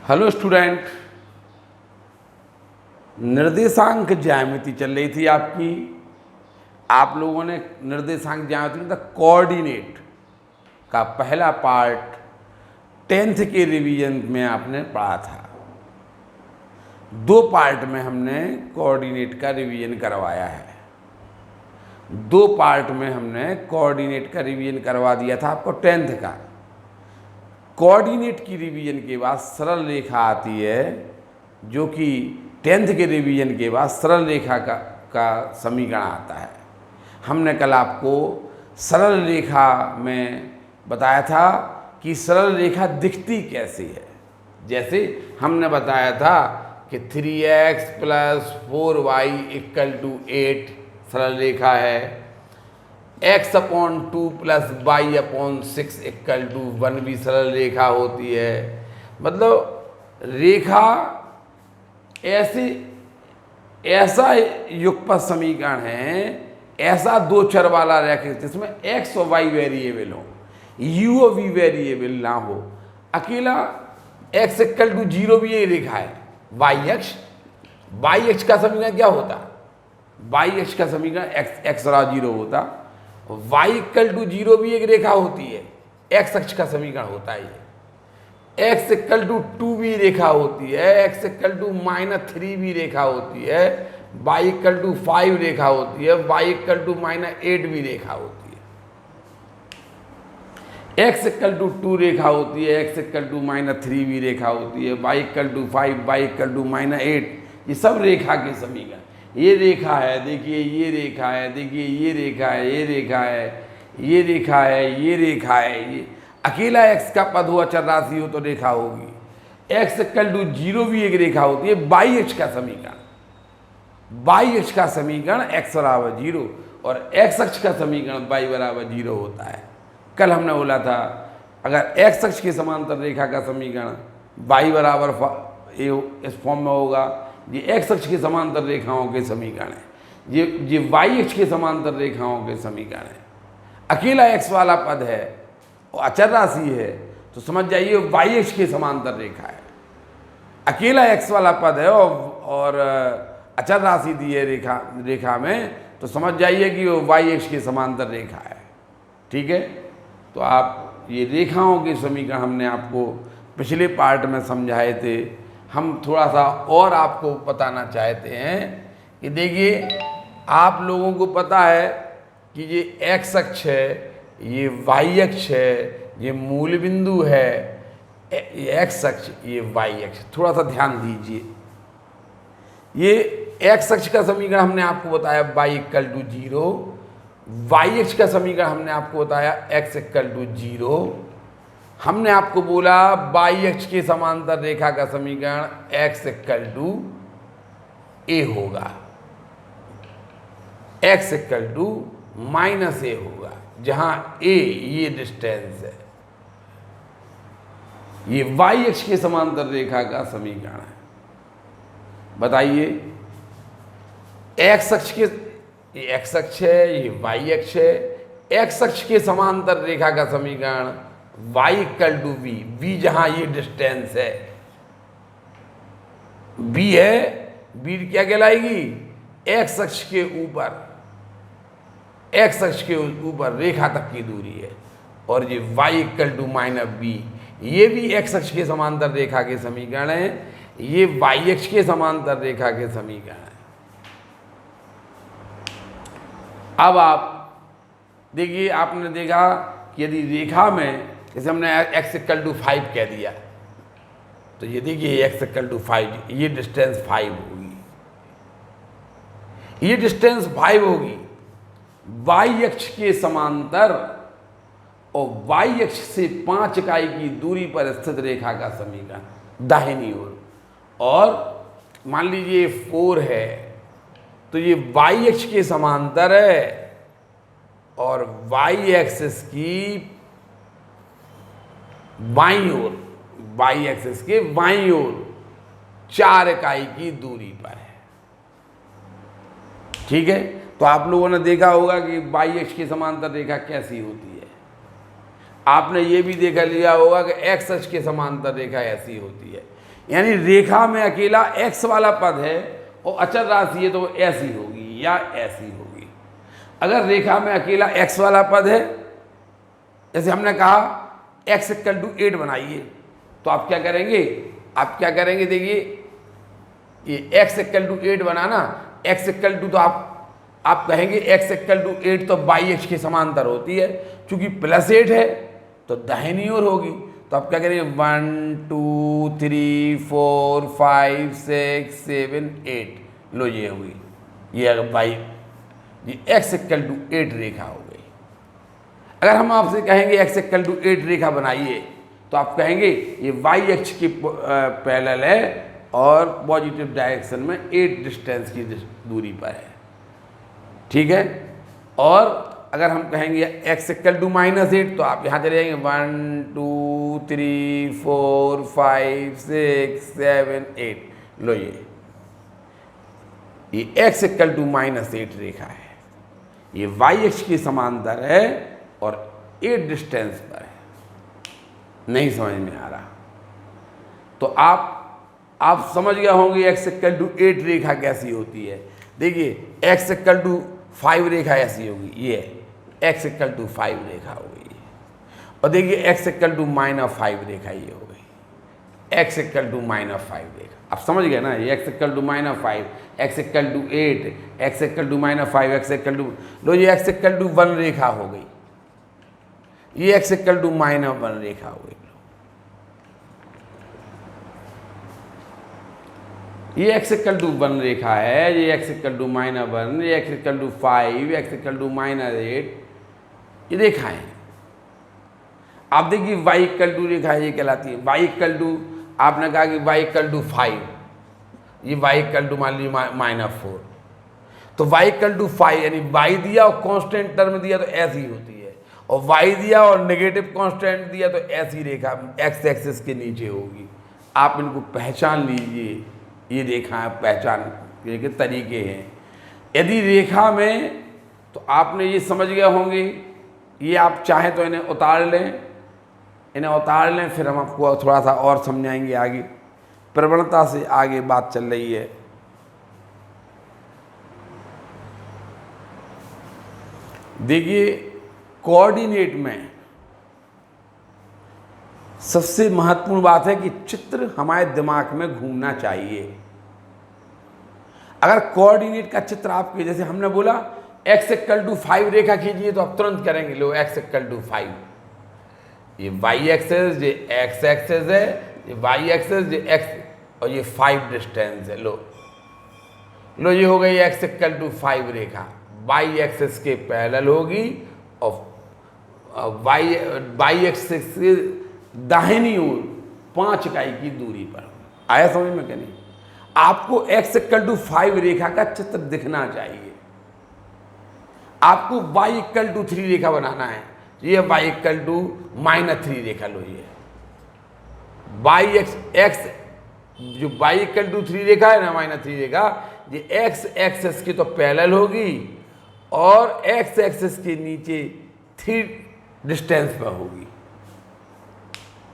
Hello student, निर्देशांक ज्यामिति चल रही थी आपकी। आप लोगों ने निर्देशांक ज्यामिति मतलब कोऑर्डिनेट का पहला पार्ट 10th के रिवीजन में आपने पढ़ा था। दो पार्ट में हमने कोऑर्डिनेट का रिवीजन करवाया है। दो पार्ट में हमने कोऑर्डिनेट का रिवीजन करवा दिया था आपको 10th का। कोऑर्डिनेट की रिवीजन के बाद सरल रेखा आती है, जो कि 10th के रिवीजन के बाद सरल रेखा का समीकरण आता है। हमने कल आपको सरल रेखा में बताया था कि सरल रेखा दिखती कैसी है। जैसे हमने बताया था कि 3x + 4y = 8 सरल रेखा है, x/2 + y/6 = 1 भी सरल रेखा होती है। मतलब रेखा ऐसा युगपथ समीकरण है, ऐसा दो चर वाला रेखा जिसमें x और y वेरिएबल हो, u और v वेरिएबल ना हो। अकेला x = 0 भी ये रेखा है। y अक्ष का समीकरण क्या होता? y अक्ष का समीकरण x = 0 होता। y = 0 भी एक रेखा होती है, x अक्ष का समीकरण होता है ये। x = 2 भी रेखा होती है, x = -3 भी रेखा होती है, y = 5 रेखा होती है, y = -8 भी रेखा होती है। x = 2 रेखा होती है, x = -3 भी रेखा होती है, y = 5, y = -8, ये सब रेखा के समीकरण। ये रेखा है, देखिए ये रेखा है, देखिए ये रेखा है, ये रेखा है, ये रेखा है, ये रेखा है। ये अकेला x का पद हो, अचर राशि हो तो रेखा होगी। x = 0 भी एक रेखा होती है। y अक्ष का समीकरण, y अक्ष का समीकरण x = 0 और x अक्ष का समीकरण y = 0 होता है। कल हमने बोला था अगर x अक्ष के समांतर रेखा का समीकरण y = इस फॉर्म में होगा, ये x अक्ष के समांतर रेखाओं के समीकरण है, ये y अक्ष के समांतर रेखाओं के समीकरण है। अकेला x वाला पद है और अचर राशि है तो समझ जाइए y अक्ष के समांतर रेखा है। अकेला x वाला पद है और अचर राशि दी है रेखा में, तो समझ जाइए कि वो y अक्ष के समांतर रेखा है। ठीक है, तो आप ये रेखाओं के समीकरण हमने आपको पिछले पार्ट में समझाए थे। हम थोड़ा सा और आपको बताना चाहते हैं कि देखिए आप लोगों को पता है कि ये x अक्ष है, ये y अक्ष है, ये मूल बिंदु है, ये x अक्ष, ये y अक्ष। थोड़ा सा ध्यान दीजिए, ये x अक्ष का समीकरण हमने आपको बताया y = 0, y अक्ष का समीकरण हमने आपको बताया x = 0। हमने आपको बोला y अक्ष के समांतर रेखा का समीकरण x = a होगा, x = -a होगा, जहां a ये डिस्टेंस है। ये y अक्ष के समांतर रेखा का समीकरण है। बताइए x अक्ष के, ये x अक्ष है, ये y अक्ष है। x अक्ष के समांतर रेखा का समीकरण y = v, v जहां ये डिस्टेंस है, v है, v क्या कहलाएगी? x अक्ष के ऊपर, x अक्ष के ऊपर रेखा तक की दूरी है। और ये y = -b, ये भी x अक्ष के समांतर रेखा के समीकरण है, ये y अक्ष के समांतर रेखा के समीकरण है। अब आप देखिए, आपने देखा कि यदि रेखा में, जैसे हमने x = 5 कह दिया, तो ये देखिए x = 5, ये डिस्टेंस 5 होगी, ये डिस्टेंस 5 होगी y अक्ष के समांतर और y अक्ष से 5 इकाई की दूरी पर स्थित रेखा का समीकरण दाहिनी ओर। और मान लीजिए 4 है तो ये y अक्ष के समांतर है और y एक्सिस की बाईं ओर, y एक्सिस के बाईं ओर 4 इकाई की दूरी पर है। ठीक है, तो आप लोगों ने देखा होगा कि y अक्ष की समांतर रेखा कैसी होती है। आपने ये भी देखा लिया होगा कि x अक्ष के समांतर रेखा ऐसी होती है। यानी रेखा में अकेला x वाला पद है और अचर राशि है तो वो ऐसी होगी या ऐसी होगी। अगर रेखा में अकेला x वाला पद है, जैसे हमने कहा x इक्वल टू 8 बनाइए, तो आप क्या करेंगे, देखिए ये x इक्वल टू 8 बनाना, x इक्वल टू तो आप कहेंगे x इक्वल टू 8 तो बाई x के समांतर होती है, चूंकि +8 है तो दाहिनी ओर होगी। तो आप क्या करेंगे 1 2 3 4 5 6 7 8, लो ये हुई, ये अगर बाई ये x इक्वल टू 8 रेखा हो गई। अगर हम आपसे कहेंगे x इक्वल टू 8 रेखा बनाइए, तो आप कहेंगे ये वाई अक्ष की पैरेलल है और पॉजिटिव डायरेक्शन में 8 डिस्टेंस की दूरी पर है, ठीक है। और अगर हम कहेंगे x इक्वल टू -8, तो आप यहाँ चले जाएंगे 1 2 3 4 5 6 7 8, लो ये x इक्वल टू -8 रेखा है, ये वाई अक्ष की समांतर है और 8 डिस्टेंस पर है। नहीं समझ में आ रहा तो आप समझ गए होंगे x इक्वल टू 8 रेखा कैसी होती है। देखिए x इक्वल टू 5 रेखा ऐसी होगी, ये x इक्वल टू 5 रेखा हो गई, और देखिए x इक्वल टू -5 रेखा ये हो गई, x इक्वल टू -5 रेखा। आप समझ गए ना, ये x equal to -5, x equal to 8, x equal to -5, x equal to, लो ये x इक्वल टू 1 रेखा हो गई, ये x इक्वल टू -1 रेखा हो गई, ये x इक्वल टू 1 रेखा है, ये x इक्वल टू -1, ये x equal to 5, x equal to -8, ये रेखा है। आप देखिए y इक्वल टू रेखा ये कहलाती है, y इक्वल टू, आपने कहा कि y इक्वल टू 5, ये y इक्वल टू मान लीजिए -4, तो y इक्वल टू 5 यानी y दिया और कांस्टेंट टर्म दिया तो ऐसी होती है, और y दिया और नेगेटिव कांस्टेंट दिया तो ऐसी रेखा x एक्सिस के नीचे होगी। आप इनको पहचान लीजिए, ये रेखा पहचान के तरीके हैं। यदि रेखा में, तो आपने ये समझ गए होंगे, ये आप चाहें तो इन्हें उतार लें, फिर हम आपको थोड़ा सा और समझाएंगे आगे, प्रवणता से आगे बात चल रही है। देखिए कोऑर्डिनेट में सबसे महत्वपूर्ण बात है कि चित्र हमारे दिमाग में घूमना चाहिए। अगर कोऑर्डिनेट का चित्र आपके, जैसे हमने बोला x इक्वल टू 5 रेखा खींचिए, तो आप तुरंत करेंगे, लो x इक्वल टू 5, ये y एक्सेस, ये x एक्सेस है, ये y एक्सेस, ये x, और ये 5 डिस्टेंस है, लो ये हो गई x इक्वल टू 5 रेखा, y एक्सेस के पैरेलल होगी और y एक्सेस से दाहिनी ओर 5 इकाई की दूरी पर। आया समझ में क्या नहीं? आपको x इक्वल टू 5 रेखा का चित्र दिखना चाहिए। आपको y इक्वल टू 3 रेखा बनाना है, ये y इक्वल टू -3 रेखा लो, ये x जो y इक्वल टू 3 रेखा है ना, -3 रेखा, ये x एक्सेस की तो पैरेलल होगी और x एक्सेस के नीचे 3 डिस्टेंस पर होगी,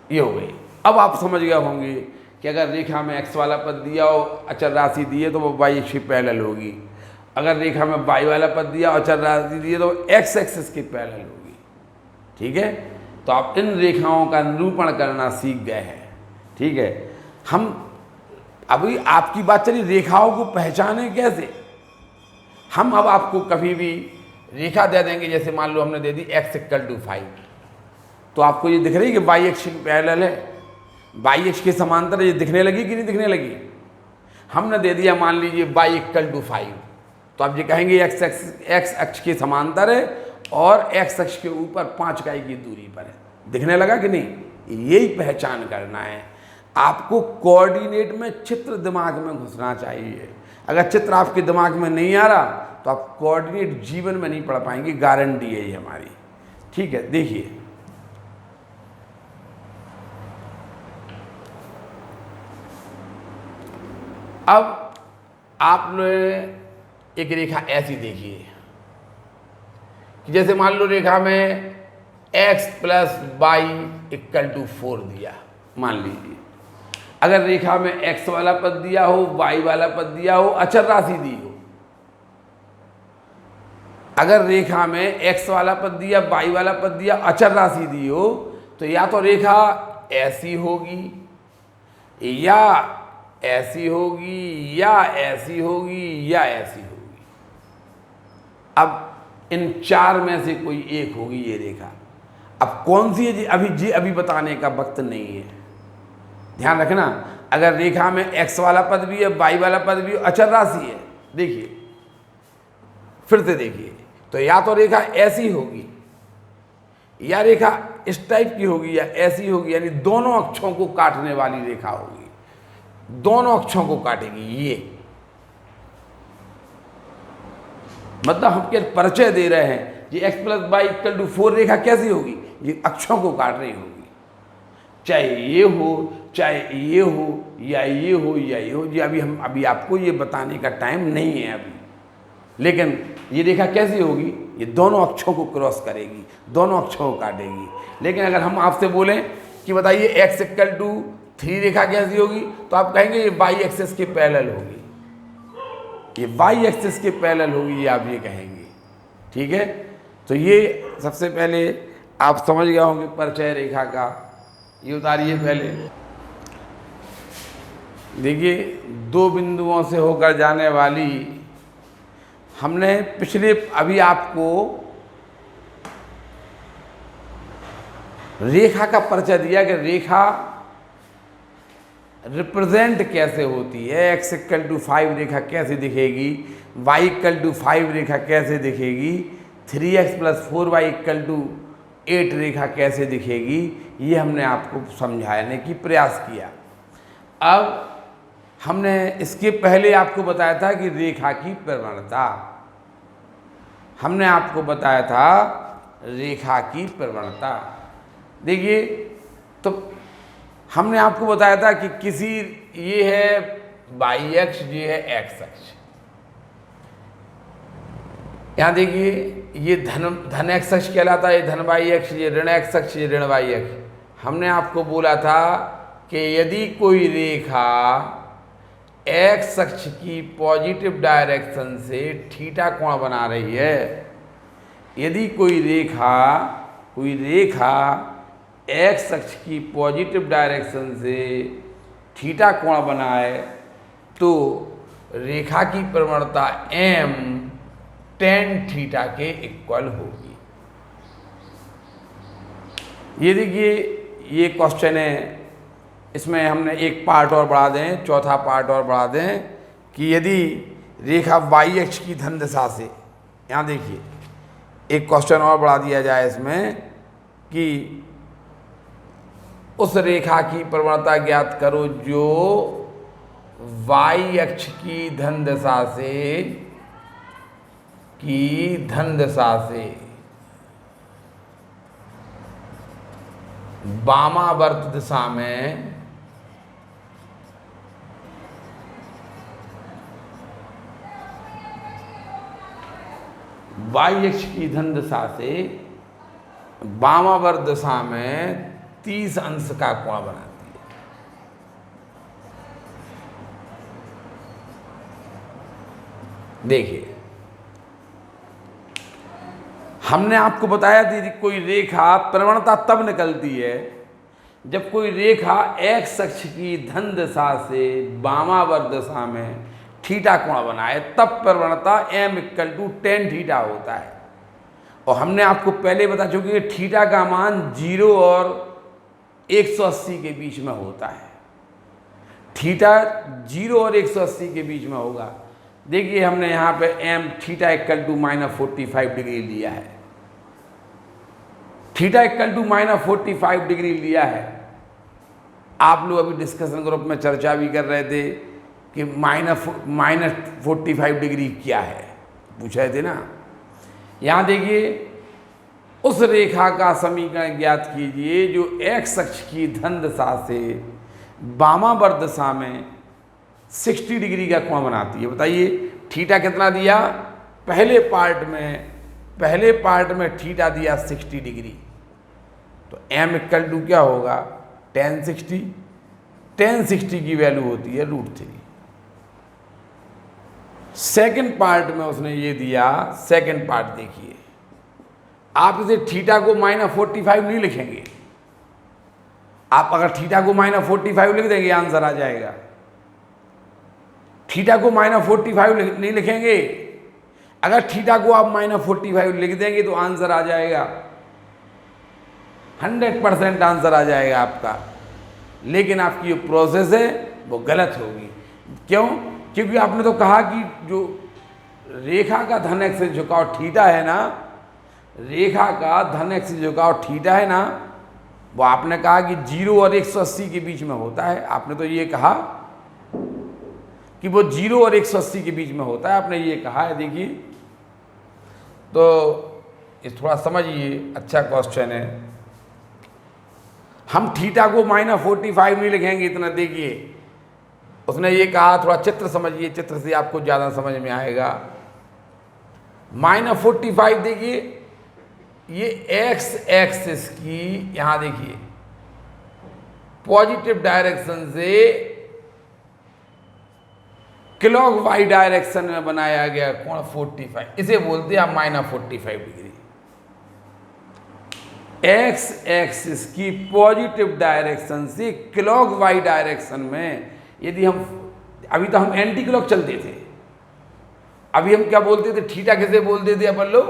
ये हो गई। अब आप समझ गए होंगे कि अगर रेखा में x वाला पद दिया और अचर राशि दी है तो वो y अक्ष की पैरेलल होगी, अगर रेखा में y वाला पद दिया और अचर राशि दी है तो x एक्सिस की पैरेलल होगी, ठीक है। तो आप इन रेखाओं का निरूपण करना सीख गए हैं, ठीक है। हम अभी आपकी बात चली रेखाओं को पहचाने कैसे। हम अब आपको कभी भी रेखा दे देंगे, जैसे मान लो हमने दे दी x इक्वल टू 5, तो आपको ये दिख रही है कि y अक्ष की पैरेलल है, y अक्ष के समांतर ये दिखने लगी कि नहीं दिखने लगी। हमने दे दिया मान लीजिए y इक्वल टू 5, तो आप ये कहेंगे x अक्ष के समांतर है और x अक्ष के ऊपर 5 इकाई की दूरी पर है, दिखने लगा कि नहीं। यही पहचान करना है आपको। कोऑर्डिनेट में चित्र दिमाग में घुसना चाहिए। अगर चित्र आपके दिमाग में नहीं आ रहा तो आप कोऑर्डिनेट जीवन में नहीं पढ़ पाएंगे, गारंटी है ये हमारी, ठीक है। देखिए अब आपने एक रेखा ऐसी देखिए कि जैसे मान लो रेखा में x + y = 4 दिया, मान लीजिए अगर रेखा में x वाला पद दिया हो, y वाला पद दिया हो, अचर राशि दी हो, अगर रेखा में x वाला पद दिया, y वाला पद दिया, अचर राशि दी हो, तो या तो रेखा ऐसी होगी या ऐसी होगी या ऐसी होगी या ऐसी होगी। अब इन चार में से कोई एक होगी ये रेखा। अब कौन सी है जी अभी बताने का वक्त नहीं है। ध्यान रखना, अगर रेखा में x वाला पद भी है, y वाला पद भी है, अचर राशि है, देखिए फिर से देखिए, तो या तो रेखा ऐसी होगी या रेखा इस टाइप की होगी या ऐसी होगी, यानी दोनों अक्षों को काटने वाली रेखा होगी, दोनों अक्षों को काटेगी ये। मतलब हम क्या परिचय दे रहे हैं, ये x + y = 4 रेखा कैसी होगी, ये अक्षों को काट रही होगी, चाहे ये हो, चाहे ये हो, या ये हो या ये हो। जी अभी आपको ये बताने का टाइम नहीं है अभी, लेकिन ये रेखा कैसी होगी, ये दोनों अक्षों को क्रॉस करेगी, दोनों अक्षों को काटेगी। लेकिन अगर हम आपसे बोलें कि बताइए x = 3 रेखा कैसी होगी, तो आप कहेंगे ये y एक्सिस के पैरेलल होगी, ये y एक्सिस के पैरेलल होगी, ये आप ये कहेंगे। ठीक है, तो ये सबसे पहले आप समझ गए होंगे परिचय रेखा का। ये उतारिए पहले, देखिए दो बिंदुओं से होकर जाने वाली, हमने अभी आपको रेखा का परिचय दिया कि रेखा रिप्रेजेंट कैसे होती है, x = 5 रेखा कैसे दिखेगी, y = 5 रेखा कैसे दिखेगी, 3x + 4y = 8 रेखा कैसे दिखेगी, ये हमने आपको समझाने की प्रयास किया। अब हमने इसके पहले आपको बताया था कि रेखा की प्रवणता, हमने आपको बताया था रेखा की प्रवणता। देखिए, तो हमने आपको बताया था कि किसी, ये है y अक्ष, ये है x अक्ष। यहाँ देखिए, ये धन x अक्ष कहलाता है, ये धन y अक्ष, ये ऋण x अक्ष, ये ऋण y अक्ष। हमने आपको बोला था कि यदि कोई रेखा x अक्ष की पॉजिटिव डायरेक्शन से थीटा कोण बना रही है, यदि कोई रेखा x अक्ष की पॉजिटिव डायरेक्शन से थीटा कोण बनाए, तो रेखा की प्रवणता m tan थीटा के इक्वल होगी। ये देखिए, ये क्वेश्चन है, इसमें हमने एक पार्ट और बढ़ा दें, चौथा पार्ट और बढ़ा दें कि यदि रेखा y अक्ष की धन दिशा से, यहाँ देखिए एक क्वेश्चन और बढ़ा दिया जाए इसमें कि उस रेखा की प्रवणता ज्ञात करो जो y अक्ष की धन दिशा से वामावर्त दिशा में y अक्ष की धन दिशा से वामावर्त दिशा में 30 अंश का कोण बनाती है। देखिए, हमने आपको बताया थी कोई रेखा प्रवणता तब निकलती है जब कोई रेखा x अक्ष की धन दिशा से वामावर्त दिशा में थीटा कोण बनाए, तब प्रवणता m = tan थीटा होता है। और हमने आपको पहले बता चुके कि थीटा का मान 0 और 180 के बीच में होता है। थीटा 0 और 180 के बीच में होगा। देखिए, हमने यहाँ पे m थीटा = -45 डिग्री लिया है, थीटा = -45 डिग्री लिया है। आप लोग अभी डिस्कशन ग्रुप में चर्चा भी कर रहे थे कि -45 डिग्री क्या है, पूछ रहे थे ना। यहाँ देखिए, उस रेखा का समीकरण ज्ञात कीजिए जो x अक्ष की धन दिशा से वामावर्त दिशा में 60 डिग्री का कोण बनाती है। बताइए, थीटा कितना दिया, पहले पार्ट में थीटा दिया 60 डिग्री, तो m = क्या होगा, tan 60। tan 60 की वैल्यू होती है √3। सेकंड पार्ट में उसने ये दिया, सेकंड पार्ट देखिए, आप इसे थीटा को -45 नहीं लिखेंगे। आप अगर थीटा को -45 लिख देंगे आंसर आ जाएगा। थीटा को -45 नहीं लिखेंगे, अगर थीटा को आप -45 लिख देंगे तो आंसर आ जाएगा, 100% आंसर आ जाएगा आपका। लेकिन आपकी जो प्रोसेस है वो गलत होगी। क्यों? क्योंकि आपने तो कहा कि जो रेखा का धन एक्स से झुकाव थीटा है ना, रेखा का धन एक्स से झुकाव थीटा है ना, वो आपने कहा कि 0 और 180 के बीच में होता है। आपने तो ये कहा कि वो 0 और 180 के बीच में होता है, आपने ये कहा है। देखिए तो ये थोड़ा समझिए, अच्छा क्वेश्चन है। हम थीटा को -45 नहीं लिखेंगे इतना। देखिए उसने ये कहा, थोड़ा चित्र समझिए, चित्र से आपको ज़्यादा समझ में आएगा। -45 देखिए, ये एक्स एक्सिस की, यहाँ देखिए पॉजिटिव डायरेक्शन से क्लॉक वाई डायरेक्शन में बनाया गया कोण 45, इसे बोलते हैं आप -45 डिग्री। एक्स एक्सिस की पॉजिटिव डायरेक्शन से क्लॉक वाई डायरेक्शन में यदि हम, अभी तो हम एंटी क्लॉक चलते थे, अभी हम क्या बोलते थे, थीटा कैसे बोलते थे अपन लोग,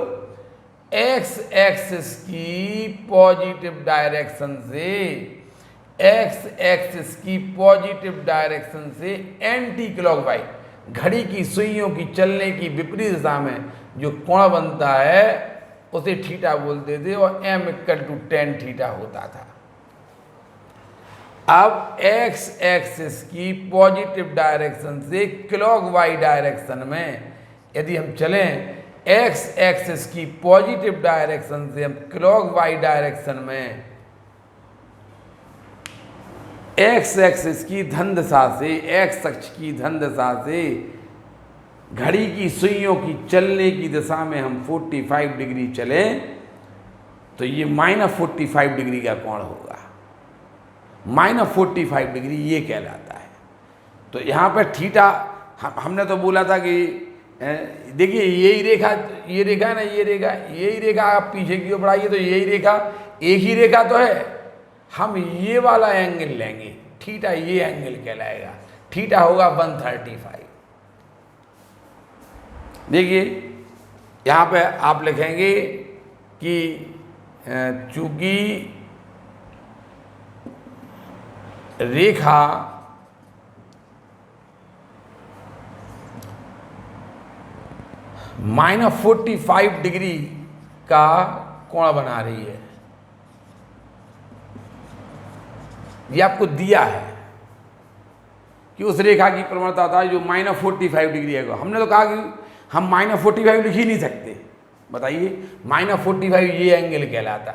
एक्स एक्सिस की पॉजिटिव डायरेक्शन से, एक्स एक्सिस की पॉजिटिव डायरेक्शन से एंटी क्लॉक वाई, घड़ी की सुइयों की चलने की विपरीत दिशा में जो कोण बनता है उसे थीटा बोलते थे, और m = tan थीटा होता था। अब एक्स एक्सिस की पॉजिटिव डायरेक्शन से क्लॉक वाई डायरेक्शन में यदि हम चलें, एक्स एक्सिस की पॉजिटिव डायरेक्शन से हम क्लॉक वाई डायरेक्शन में एक्स एक्सिस की धन दिशा से, एक्स अक्ष की धन दिशा से घड़ी की सुइयों की चलने की दिशा में हम 45 डिग्री चलें तो ये -45 डिग्री का कोण होगा। -45 डिग्री ये कहलाता है। तो यहाँ पर थीटा, हमने तो बोला था कि देखिए यही रेखा, ये रेखा है ना, ये रेखा, यही रेखा आप पीछे की ओर बढ़ाइए तो यही रेखा, एक ही रेखा तो है। हम ये वाला एंगल लेंगे, थीटा ये एंगल कहलाएगा, थीटा होगा 135। देखिए यहाँ पे आप लिखेंगे कि चूंकि रेखा -45 डिग्री का कोण बना रही है, ये आपको दिया है कि उस रेखा की प्रवणता था जो -45 डिग्री है। हमने तो कहा कि हम -45 लिख ही नहीं सकते, बताइए, -45 ये एंगल कहलाता।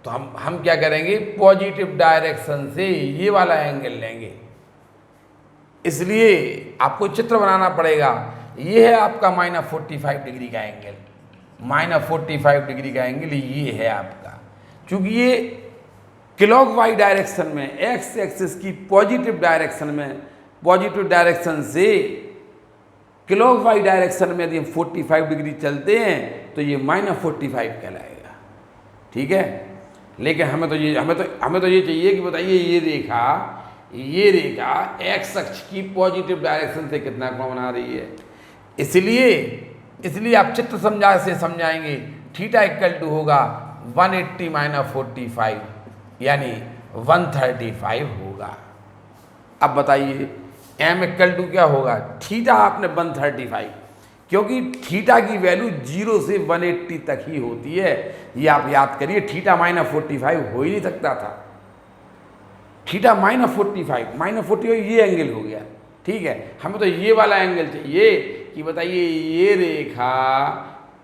तो हम क्या करेंगे, पॉजिटिव डायरेक्शन से ये वाला एंगल लेंगे। इसलिए आपको चित्र बनाना पड़ेगा। ये है आपका -45 डिग्री का एंगल, -45 डिग्री का एंगल ये है आपका। चूंकि ये क्लॉक वाई डायरेक्शन में, एक्स एक्सिस की पॉजिटिव डायरेक्शन में, पॉजिटिव डायरेक्शन से क्लॉक वाई डायरेक्शन में यदि हम 45 डिग्री चलते हैं तो ये -45 कहलाएगा। ठीक है, लेकिन हमें तो ये चाहिए कि बताइए ये रेखा एक्स अक्ष की पॉजिटिव डायरेक्शन से कितना कोण बना रही है। इसलिए आप चित्र से समझाएंगे, थीटा = होगा 180 - 45 यानी 135 होगा। अब बताइए m = क्या होगा, थीटा आपने 135, क्योंकि थीटा की वैल्यू 0 से 180 तक ही होती है। ये आप याद करिए, थीटा -45 हो ही नहीं सकता था। थीटा -45 ये एंगल हो गया। ठीक है, हमें तो ये वाला एंगल चाहिए कि बताइए ये रेखा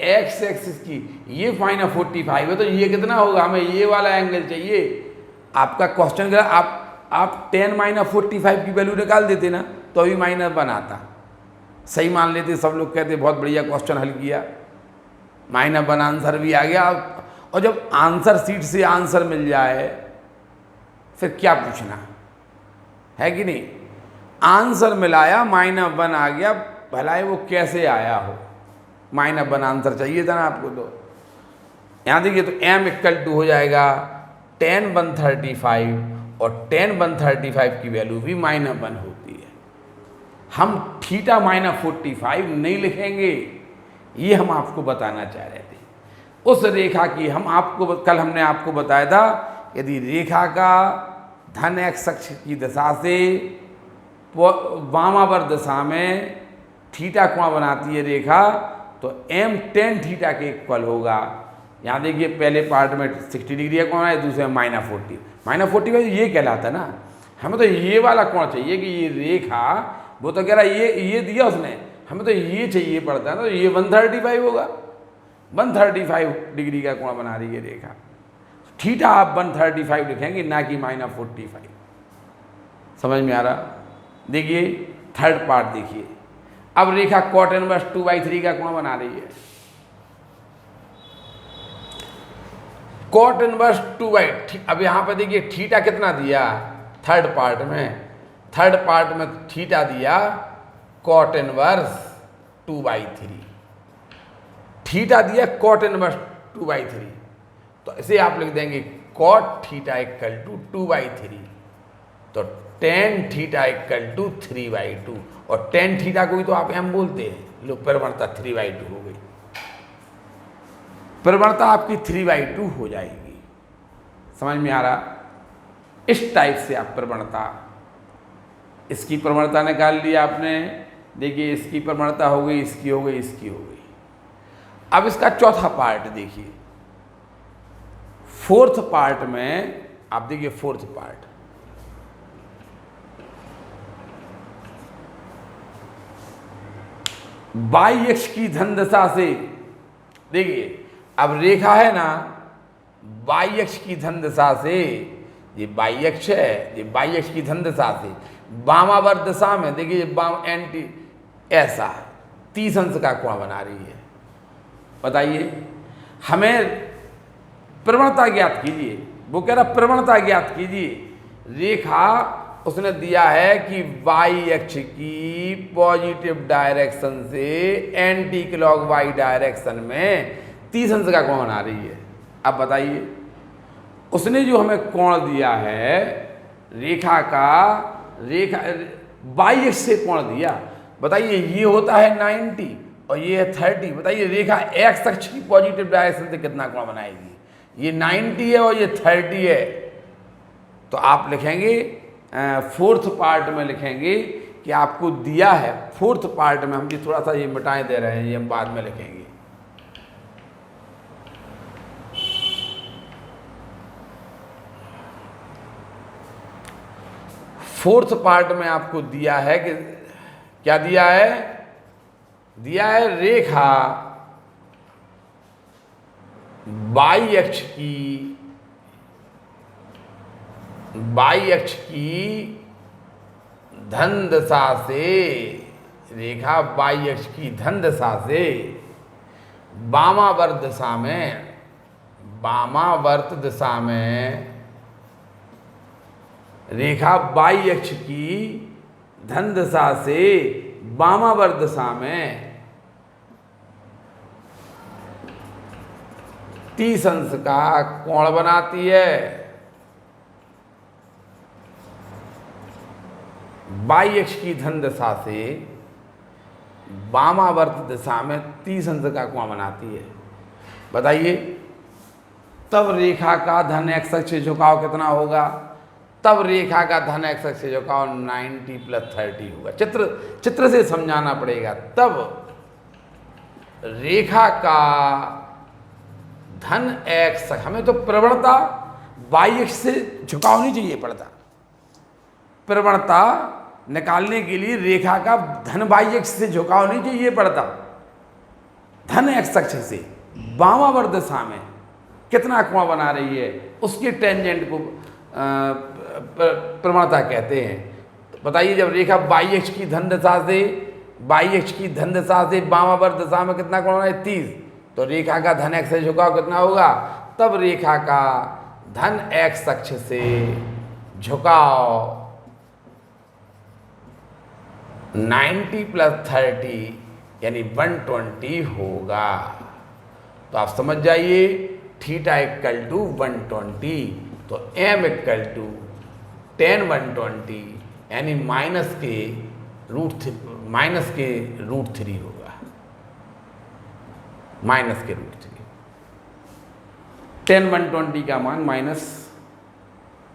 एक्स एक्सिस की ये -45 है तो ये कितना होगा, हमें ये वाला एंगल चाहिए। आपका क्वेश्चन आप tan -45 की वैल्यू निकाल देते ना तो अभी -1 आता, सही मान लेते, सब लोग कहते बहुत बढ़िया क्वेश्चन हल किया, -1 आंसर भी आ गया। और जब आंसर शीट से आंसर मिल जाए फिर क्या पूछना, है कि नहीं। आंसर मिलाया -1 आ गया, भलाई वो कैसे आया हो, -1 आंसर चाहिए था ना आपको। तो यहाँ देखिए, तो m इक्वल टू हो जाएगा tan 135 और tan 135 की वैल्यू भी -1 होती है। हम थीटा -45 नहीं लिखेंगे, ये हम आपको बताना चाह रहे थे। उस रेखा की कल हमने आपको बताया था, यदि रेखा का धन x अक्ष की दिशा से वामावर्त दिशा में थीटा कोण बनाती है रेखा, तो m tan थीटा के इक्वल होगा। यहाँ देखिए, पहले पार्ट में 60 डिग्री का कोण है, दूसरे में -40 ये कहलाता ना। हमें तो ये वाला कोण चाहिए कि ये रेखा, वो तो कह रहा है ये दिया उसने, हमें तो ये चाहिए पड़ता है ना। तो ये 135 होगा, 135 डिग्री का कोण बना रही है रेखा। थीटा आप 135 लिखेंगे, ना कि -45। समझ में आ रहा। देखिए थर्ड पार्ट देखिए, अब रेखा cot इनवर्स 2/3 का कोण बना रही है। cot इनवर्स 2/3, अब यहाँ पर देखिए थीटा कितना दिया थर्ड पार्ट में थीटा दिया cot इनवर्स 2/3, थीटा दिया cot इनवर्स 2/3। तो इसे आप लिख देंगे cot थीटा इक्वल टू 2/3, तो tan थीटा इक्वल टू 3/2, और tan थीटा को भी तो आप m बोलते हैं। लो, प्रवणता 3/2 हो गई, प्रवणता आपकी 3/2 हो जाएगी। समझ में आ रहा। इस टाइप से आप प्रवणता, इसकी प्रवणता निकाल ली आपने। देखिए, इसकी प्रवणता हो गई, इसकी हो गई, इसकी हो गई। अब इसका चौथा पार्ट देखिए, फोर्थ पार्ट में आप देखिए, फोर्थ पार्ट y अक्ष की धन दशा से, देखिए अब रेखा है ना, y अक्ष की धन दशा से, ये y अक्ष है, ये y अक्ष की धन दशा से वामावर्त दिशा में, देखिए वाम एंटी ऐसा 30 अंश का कोण बना रही है। बताइए, हमें प्रवणता ज्ञात कीजिए। वो कह रहा प्रवणता ज्ञात कीजिए। रेखा उसने दिया है कि y अक्ष की पॉजिटिव डायरेक्शन से एंटी क्लॉकवाइज डायरेक्शन में 30 अंश का कोण बना रही है। अब बताइए, उसने जो हमें कोण दिया है रेखा y अक्ष से कोण दिया, बताइए ये होता है 90 और ये है 30। बताइए रेखा x अक्ष की पॉजिटिव डायरेक्शन से कितना कोण बनाएगी? ये 90 है और ये 30 है। तो आप लिखेंगे फोर्थ पार्ट में लिखेंगे कि आपको दिया है, फोर्थ पार्ट में हम ये थोड़ा सा ये मिटाए दे रहे हैं, ये हम बाद में लिखेंगे। फोर्थ पार्ट में आपको दिया है कि क्या दिया है? दिया है रेखा y अक्ष की धन दशा से, रेखा y अक्ष की धन दशा से वामावर्त दिशा में रेखा y अक्ष की धन दशा से वामावर्त दिशा में 30 अंश का कोण बनाती है। y अक्ष की धन दशा से वामावर्त दिशा में 30 अंश का कोण बनाती है। बताइए, तब रेखा का धन x अक्ष से झुकाव कितना होगा? तब रेखा का धन x अक्ष से झुकाव 90 + 30 होगा। चित्र से समझाना पड़ेगा। तब रेखा का धन x, हमें तो प्रवणता y अक्ष से झुकाव नहीं चाहिए पड़ता। प्रवणता निकालने के लिए रेखा का धन y अक्ष से झुकाव नहीं चाहिए पड़ता। धन x अक्ष से वामावर्त दिशा में कितना कोण बना रही है, उसके टेंजेंट को प्रवणता कहते हैं। तो बताइए, जब रेखा y अक्ष की धन दशा से वामावर्त दिशा में कितना कोण है? 30। तो रेखा का धन x से झुकाव कितना होगा? तब रेखा का धन x अक्ष से झुकाव 90 प्लस 30 यानी 120 होगा। तो आप समझ जाइए थीटा इक्वल टू 120, तो m इक्वल टू 10 120 यानी माइनस के रूट 3 होगा, माइनस के रूट 3। 10 120 का मान माइनस,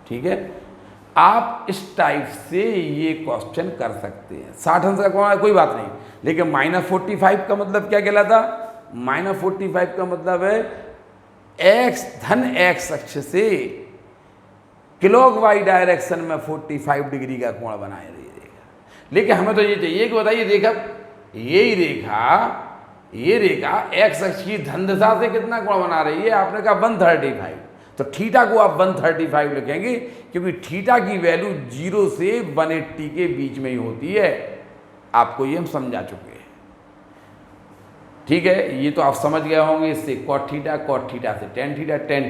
ठीक है। आप इस टाइप से ये क्वेश्चन कर सकते हैं। 60 अंश का कोई बात नहीं, लेकिन -45 का मतलब क्या कहलाता? -45 का मतलब है x धन x अक्ष से क्लॉकवाइज डायरेक्शन में 45 डिग्री का कोण बनाए रहेगा। लेकिन हमें तो ये चाहिए कि बताइए रेखा, ये रेखा x अक्ष की धन दिशा से कितना कोण बना रही है? आपने कहा 135, तो थीटा को आप 135 लिखेंगे, क्योंकि थीटा की वैल्यू 0 से 180 के बीच में ही होती है। आपको ये हम समझा चुके हैं, ठीक है। ये तो आप समझ गए होंगे। इससे cot थीटा से tan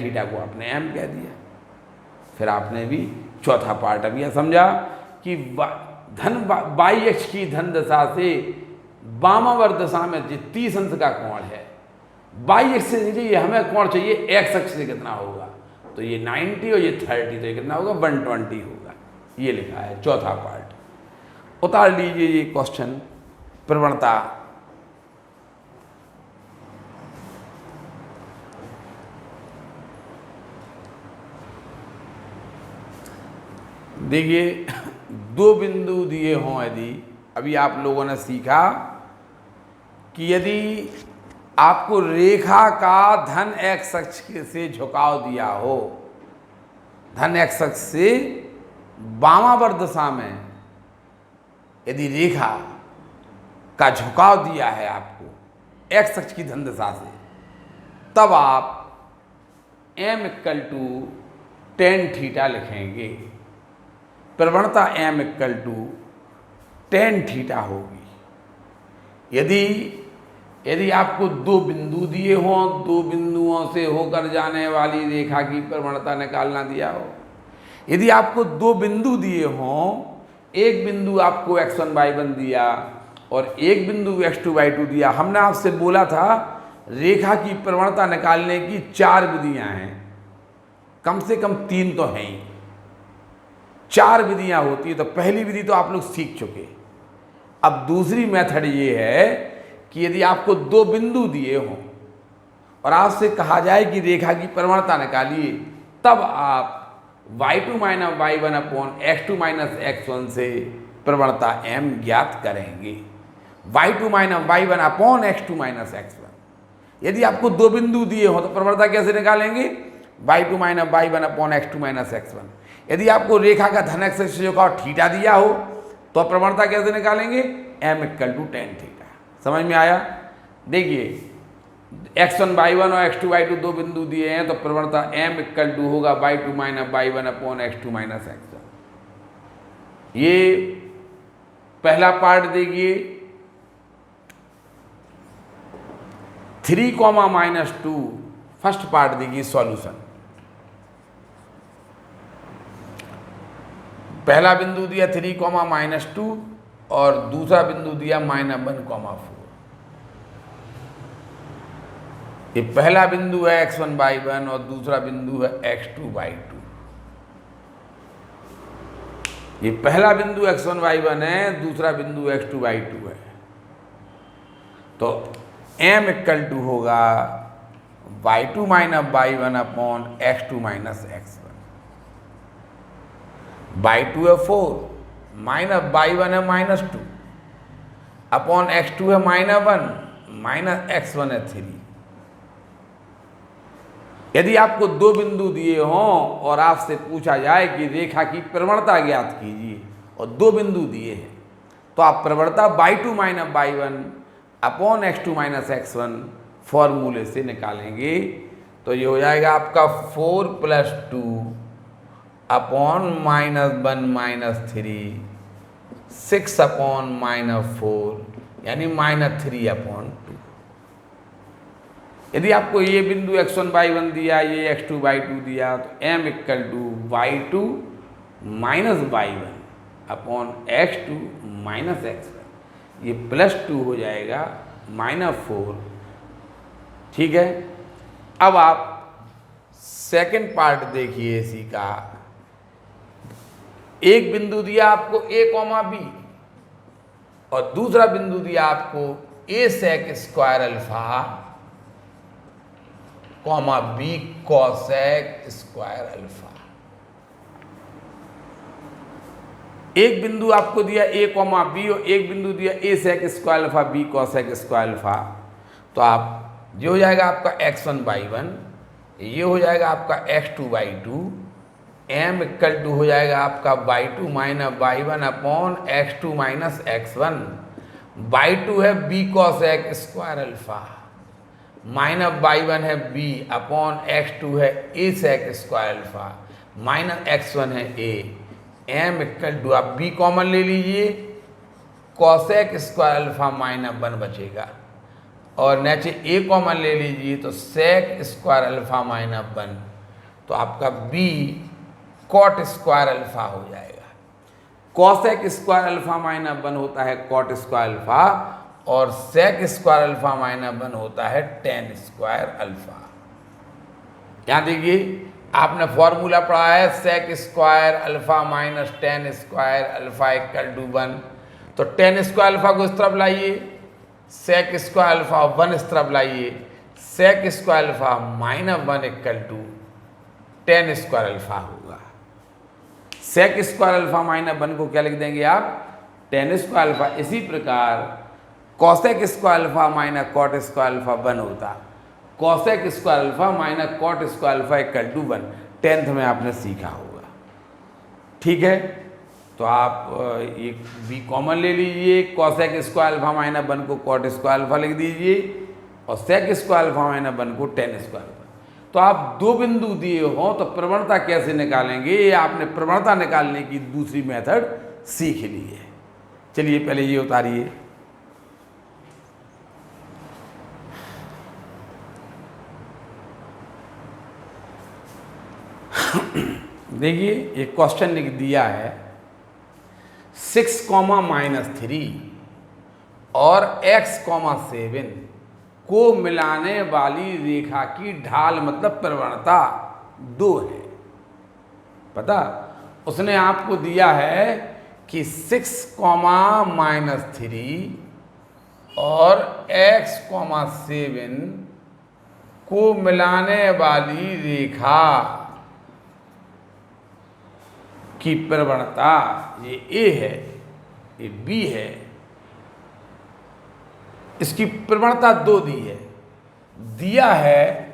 थीटा को आपने m कह दिया। फिर आपने भी चौथा पार्ट अब यह समझा कि बाई अक्ष की धन दशा से वामावर्त दिशा में जो 30 अंश का कोण है, बाई अक्ष से नीचे ये हमें कोण चाहिए x अक्ष से कितना होगा, तो ये 90 और ये 30, तो ये कितना होगा 120 होगा। ये लिखा है चौथा पार्ट। उतार लीजिए ये क्वेश्चन प्रवणता। देखिए दो बिंदु दिए हों, यदि अभी आप लोगों ने सीखा कि यदि आपको रेखा का धन x अक्ष से झुकाव दिया हो, धन x अक्ष से वामावर्त दिशा में यदि रेखा का झुकाव दिया है आपको x अक्ष की धन दिशा से, तब आप m equal to tan theta लिखेंगे। प्रवणता m equal to tan theta होगी। यदि आपको दो बिंदु दिए हों, दो बिंदुओं से होकर जाने वाली रेखा की प्रवणता निकालना दिया हो, यदि आपको दो बिंदु दिए हों, एक बिंदु आपको x1 y1 दिया और एक बिंदु x2 y2 दिया, हमने आपसे बोला था रेखा की प्रवणता निकालने की 4 विधियां हैं, कम से कम 3 तो हैं ही, 4 विधियां होती है। तो पहली विधि तो आप लोग सीख चुके। अब दूसरी मेथड ये है कि यदि आपको दो बिंदु दिए हों और आपसे कहा जाए कि रेखा की प्रवणता निकालिए, तब आप y2 minus y1 upon x2 minus x1 से प्रवणता m ज्ञात करेंगे। y2 minus y1 upon x2 minus x1। यदि आपको दो बिंदु दिए हो तो प्रवणता कैसे निकालेंगे? y2 minus y1 upon x2 minus x1। यदि आपको रेखा का धन x अक्ष से झुकाव थीटा दिया हो तो प्रवणता कैसे निकालेंगे? m equal to tan theta. समझ में आया? देखिए x1 y1 और x2 y2 दो बिंदु दिए हैं, तो प्रवणता m इक्वल टू होगा y2 minus y1 upon x2 minus x1। ये पहला पार्ट देखिए। 3 -2 फर्स्ट पार्ट देखिए सॉल्यूशन। पहला बिंदु दिया 3 -2 और दूसरा बिंदु दिया -1 4। ये पहला बिंदु है x1 y1 और दूसरा बिंदु है x2 y2। ये पहला बिंदु x1 y1 है, दूसरा बिंदु x2 y2 है। तो m इक्वल टू होगा y2 minus y1 upon x2 minus x1। y2 है 4 माइनस y1 है -2 अपॉन x2 है -1 माइनस x1 है 3। यदि आपको दो बिंदु दिए हों और आपसे पूछा जाए कि रेखा की प्रवणता ज्ञात कीजिए और दो बिंदु दिए हैं, तो आप प्रवणता y2 minus y1 upon x2 minus x1 फॉर्मूले से निकालेंगे। तो ये हो जाएगा आपका 4 + 2 अपॉन -1 - 3 6 अपॉन -4 यानी -3 अपॉन 2। यदि आपको ये बिंदु x1 y1 दिया, ये x2 y2 दिया, तो m equal to y2 minus y1 upon x2 minus x1, ये +2 हो जाएगा -4। ठीक है, अब आप सेकंड पार्ट देखिए इसी का। एक बिंदु दिया आपको a, b और दूसरा बिंदु दिया आपको a sec square alpha comma b cosec square alpha. एक बिंदु आपको दिया a, b और एक बिंदु दिया a sec square alpha b cosec square alpha. तो आप ये हो जाएगा आपका x1/1, ये हो जाएगा आपका x2/2, m इक्वल टू हो जाएगा आपका y2 minus y1 upon x2 minus x1। y2 है b cosec square alpha minus y1 है b अपॉन x2 है a sec square alpha minus x1 है a। m इक्वल टू आप b common ले लीजिए, cosec स्क्वायर अल्फा माइनस 1 बचेगा और नीचे a कॉमन ले लीजिए तो sec स्क्वायर अल्फा माइनस 1, तो आपका b cot स्क्वायर अल्फा हो जाएगा। cosec स्क्वायर अल्फा माइनस 1 होता है cot स्क्वायर अल्फा और sec स्क्वायर अल्फा माइनस 1 होता है tan स्क्वायर अल्फा। यहाँ देखिए आपने फॉर्मूला पढ़ा है sec square alpha minus tan square alpha equal to 1। तो tan स्क्वायर अल्फा को इस तरफ लाइए, sec स्क्वायर अल्फा 1 इस तरफ लाइए, sec square alpha minus 1 equal to tan square alpha होगा। sec स्क्वायर अल्फा माइनस 1 को क्या लिख देंगे आप, tan स्क्वायर अल्फा। इसी प्रकार cosec square alpha minus cot square alpha 1 होता, cosec square alpha minus cot square alpha equal to 1। 10th में आपने सीखा होगा। ठीक है, तो आप एक b कॉमन ले लीजिए, cosec स्क्वायर अल्फा माइनस 1 को cot स्क्वायर अल्फा लिख दीजिए और sec स्क्वायर अल्फा माइनस 1 को tan स्क्वायर अल्फा। तो आप दो बिंदु दिए हों तो प्रवणता कैसे निकालेंगे, ये आपने प्रवणता निकालने की दूसरी मेथड सीख ली है। चलिए पहले ये उतारिए। देखिए एक क्वेश्चन लिख दिया है 6, -3 और x, 7 को मिलाने वाली रेखा की ढाल मतलब प्रवणता 2 है। पता उसने आपको दिया है कि 6, -3 और x, 7 को मिलाने वाली रेखा की प्रवणता ये a है, ये b है, इसकी प्रवणता 2 दी है। दिया है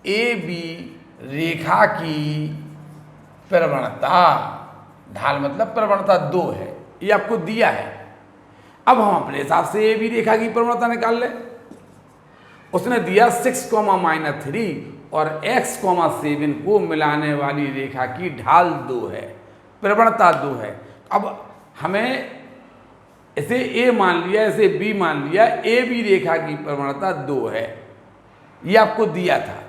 ए बी रेखा की प्रवणता, ढाल मतलब प्रवणता 2 है, ये आपको दिया है। अब हम अपने हिसाब से ए बी रेखा की प्रवणता निकाल लें। उसने दिया 6, -3 और x, 7 को मिलाने वाली रेखा की ढाल 2 है, प्रवणता 2 है। अब हमें इसे a मान लिया, इसे b मान लिया, ए बी रेखा की प्रवणता 2 है, ये आपको दिया था।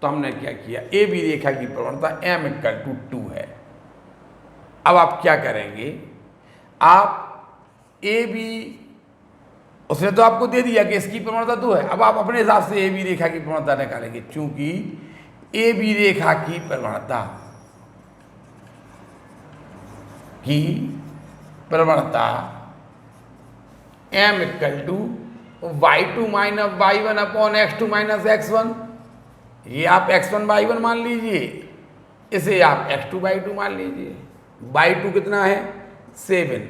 तो हमने क्या किया, ए बी रेखा की प्रवणता m = 2 है। अब आप क्या करेंगे, आप ए बी, उसने तो आपको दे दिया कि इसकी प्रवणता 2 है। अब आप अपने हिसाब से ए बी रेखा की प्रवणता निकालेंगे, क्योंकि ए बी रेखा की प्रवणता m = y2 - y1 upon x2 - x1। ये आप x1/1 मान लीजिए, इसे आप x2/2 मान लीजिए। y2 कितना है 7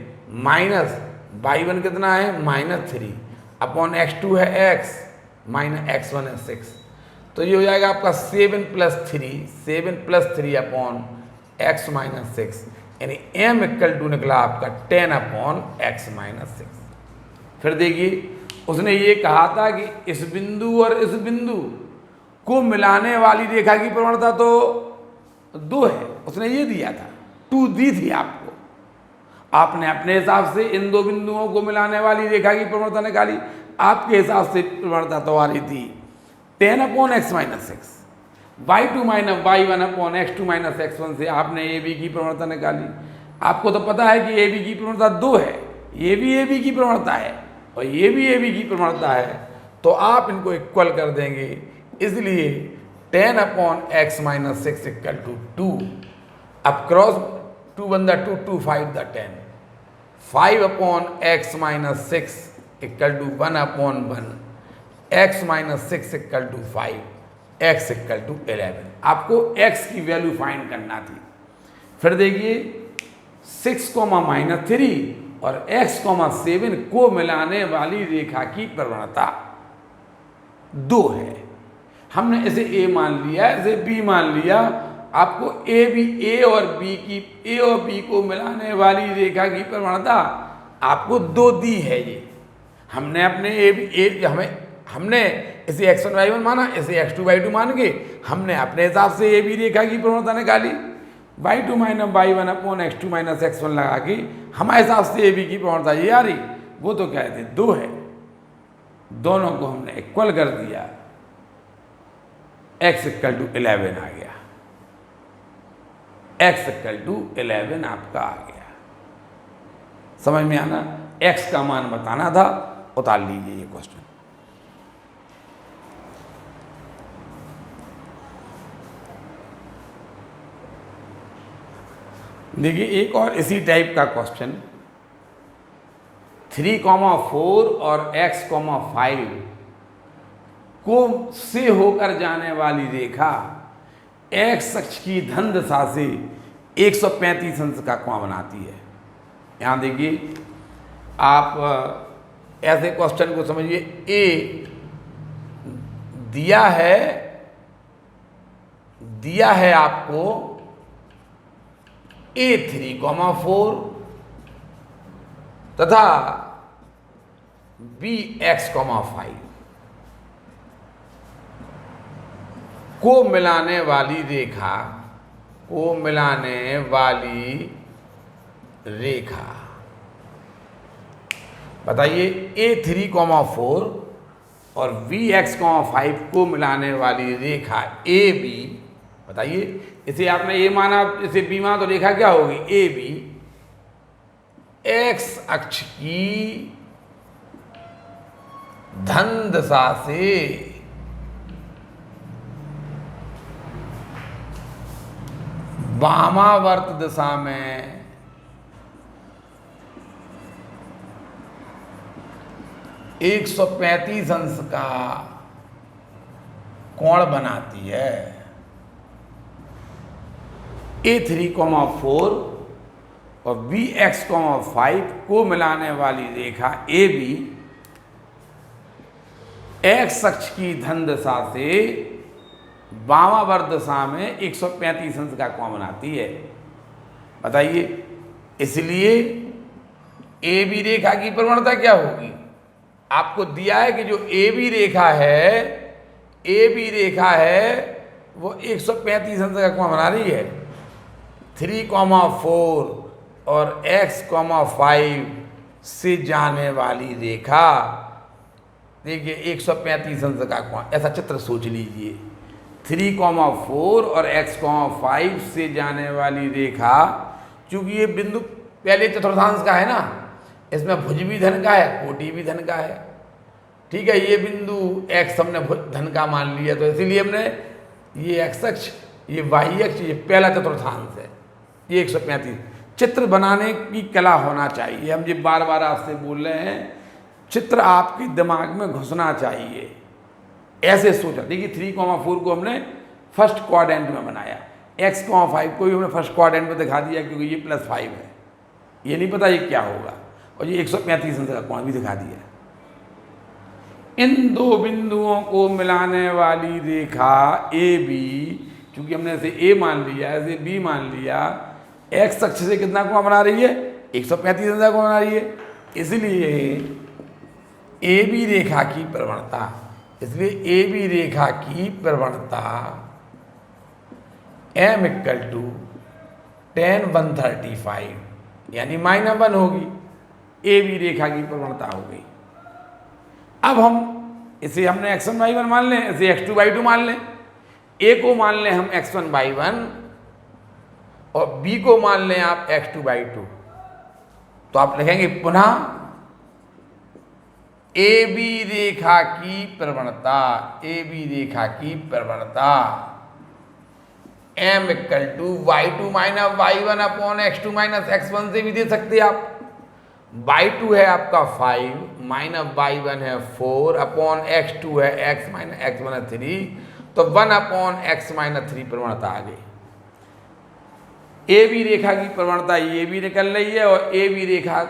माइनस y1 कितना है -3 अपॉन x2 है x माइनस x1 है 6। तो ये हो जाएगा आपका 7 + 3 अपॉन x - 6, यानी m = निकला आपका 10 अपॉन x - 6। फिर देखिए उसने ये कहा था कि इस बिंदु और इस बिंदु को मिलाने वाली रेखा की प्रवणता तो 2 है, उसने ये दिया था, 2 दी थी आपको। आपने अपने हिसाब से इन दो बिंदुओं को मिलाने वाली रेखा की प्रवणता निकाली। आपके हिसाब से प्रवणता तो आ रही थी 10 upon x - 6। y2 minus y1 upon x2 minus x1 से आपने ए बी की प्रवणता निकाली। आपको तो पता है कि ए बी की प्रवणता 2 है, ये भी ए बी की प्रवणता है और ये भी ए बी की प्रवणता है, तो आप इनको इक्वल कर देंगे। इसलिए 10 upon x minus 6 equal to 2। अब क्रॉस 2 1 द 2 2 5 द 10, 5 upon x minus 6 equal to 1 upon 1, x minus 6 equal to 5, x equal to 11। आपको x की वैल्यू फाइंड करना थी। फिर देखिए 6 माइनस 3 और x 7 को मिलाने वाली रेखा की प्रवणता 2 है। हमने इसे a मान लिया, इसे b मान लिया। आपको a और b को मिलाने वाली रेखा की प्रवणता आपको 2 दी है। ये हमने अपने हमने इसे x1 y1 माना, इसे x2 y2 मान के हमने अपने हिसाब से a b रेखा की प्रवणता निकाली। y2 minus y1 upon x2 minus x1 लगा के हमारे हिसाब से a b की प्रवणता ये आ रही। वो तो क्या थे 2 है, दोनों को हमने इक्वल कर दिया, x इक्वल टू 11 आ गया, x इक्वल टू 11 आपका आ गया। समझ में आना? x का मान बताना था, उतार लीजिए ये क्वेश्चन। देखिए एक और इसी टाइप का क्वेश्चन, 3,4 और x, 5 को से होकर जाने वाली रेखा x अक्ष की धन दिशा से 135 अंश का कोण बनाती है। यहाँ देखिए आप ऐसे क्वेश्चन को समझिए। a दिया है आपको a 3,4 तथा b x, 5 को मिलाने वाली रेखा बताइए। a 3,4 और b x, 5 को मिलाने वाली रेखा a b, बताइए। इसे आपने a माना, इसे b माना, तो रेखा क्या होगी a b x अक्ष की धन दिशा से वामावर्त दिशा में 135 अंश का कोण बनाती है। a 3,4 और b x, 5 को मिलाने वाली रेखा a b x अक्ष की धन दिशा से वामावर्त दिशा में 135 अंश का कोण बनाती है। बताइए, इसलिए ए बी रेखा की प्रवणता क्या होगी? आपको दिया है कि जो ए बी रेखा है वो 135 अंश का कोण बना रही है। 3,4 और x, 5 से जाने वाली रेखा, देखिए 135 अंश का कोण, ऐसा चित्र सोच लीजिए। 3,4 और x, 5 से जाने वाली रेखा, चूंकि ये बिंदु पहले चतुर्थांश का है ना, इसमें भुज भी धन का है, कोटि भी धन का है। ठीक है, ये बिंदु x हमने धन का मान लिया, तो इसीलिए हमने ये x अक्ष, ये y अक्ष, ये पहला चतुर्थांश है, ये 135। चित्र बनाने की कला होना चाहिए। हम ये बार बार आपसे बोल रहे हैं, चित्र आपके दिमाग में घुसना चाहिए। ऐसे सोचा, देखिए 3,4 को हमने फर्स्ट क्वाड्रेंट में बनाया, x, 5 को भी हमने फर्स्ट क्वाड्रेंट में दिखा दिया, क्योंकि ये +5 है, ये नहीं पता ये क्या होगा, और ये 135 अंश का कोण भी दिखा दिया। इन दो बिंदुओं को मिलाने वाली रेखा ए बी, चूंकि हमने इसे a मान लिया, इसे b मान लिया, x अक्ष से कितना कोण बना रही है? 135 अंश का कोण बना रही है। इसलिए ए बी रेखा की प्रवणता, m इक्वल टू tan 135 यानी -1 होगी। ए बी रेखा की प्रवणता हो गई। अब हम इसे हमने x1 y1 मान लें, इसे x2 y2 मान लें। ए को मान लें हम x1/1 और बी को मान लें आप x2/2, तो आप लिखेंगे पुनः ए बी रेखा की प्रवणता, ए बी रेखा की प्रवणता m = y2 - y1 upon x2 - x1 से भी दे सकते आप। y2 है आपका 5 माइनस y1 है 4 अपॉन x2 है x - x1 है 3, तो 1 अपॉन x - 3 प्रवणता आ गई। ए बी रेखा की प्रवणता ये भी निकल रही है और ए बी रेखा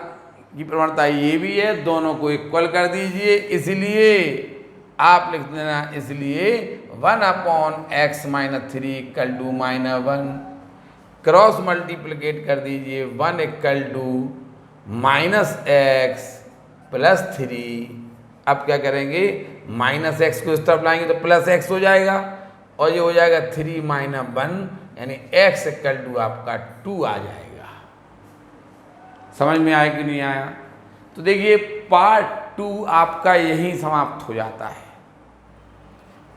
की प्रवणता ये भी है, दोनों को इक्वल कर दीजिए। इसलिए आप लिख देना, इसलिए 1 अपॉन x - 3 = -1, क्रॉस मल्टीप्लिकेट कर दीजिए, 1 = -x + 3। अब क्या करेंगे, -x को इस तरफ लाएंगे तो +x हो जाएगा और ये हो जाएगा 3 - 1 यानी x = आपका 2 आ जाएगा। समझ में आया कि नहीं आया? तो देखिए पार्ट 2 आपका यहीं समाप्त हो जाता है।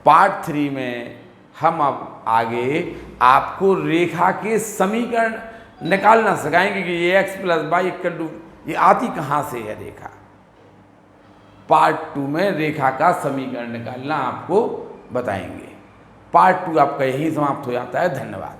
पार्ट 3 में हम अब आगे आपको रेखा के समीकरण निकालना सिखाएंगे कि ये x + y = ये आती कहाँ से है रेखा। पार्ट 2 में रेखा का समीकरण निकालना आपको बताएंगे। पार्ट 2 आपका यहीं समाप्त हो जाता है। धन्यवाद।